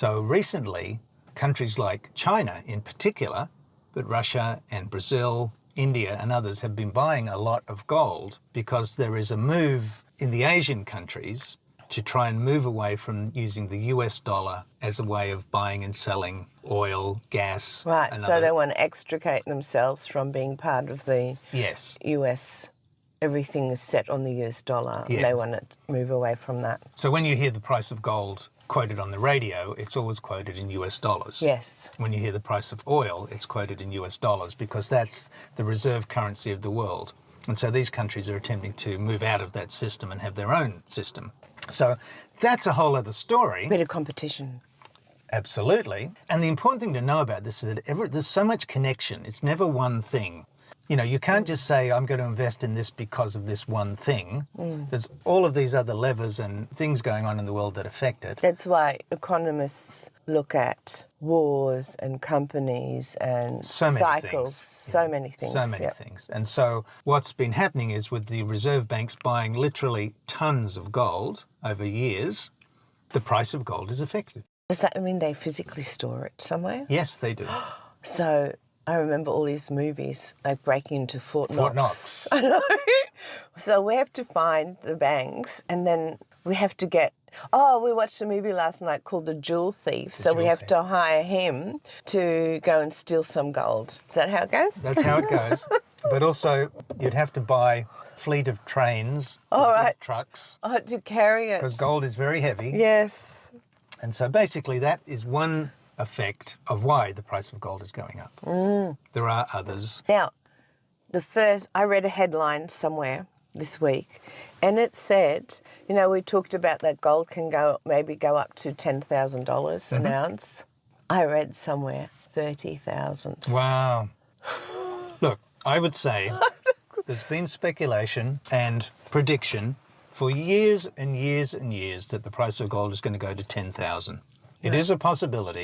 So recently, countries like China in particular, but Russia and Brazil, India and others have been buying a lot of gold because there is a move in the Asian countries to try and move away from using the US dollar as a way of buying and selling oil, gas. Right, so they want to extricate themselves from being part of the Yes. US. Everything is set on the US dollar. Yeah. And they want to move away from that. So when you hear the price of gold quoted on the radio, it's always quoted in US dollars. Yes. When you hear the price of oil, it's quoted in US dollars because that's the reserve currency of the world. And so these countries are attempting to move out of that system and have their own system. So that's a whole other story. Bit of competition. Absolutely. And the important thing to know about this is that there's so much connection. It's never one thing. You know, you can't just say, I'm going to invest in this because of this one thing. There's all of these other levers and things going on in the world that affect it. That's why economists look at wars and companies and cycles. So many things. So many things. And so what's been happening is with the reserve banks buying literally tons of gold over years, the price of gold is affected. Does that mean they physically store it somewhere? Yes, they do. So I remember all these movies, like breaking into Fort Knox. I know. So we have to find the banks and then we have to get... Oh, we watched a movie last night called The Jewel Thief. So we have to hire him to go and steal some gold. Is that how it goes? That's how it goes. But also you'd have to buy a fleet of trains, trucks. Oh, to carry it. Because gold is very heavy. Yes. And so basically that is one effect of why the price of gold is going up. There are others. Now, I read a headline somewhere this week, and it said, you know, we talked about that gold can maybe go up to $10,000 an ounce. I read somewhere 30,000. Wow. Look, I would say there's been speculation and prediction for years and years and years that the price of gold is going to go to 10,000. It is a possibility.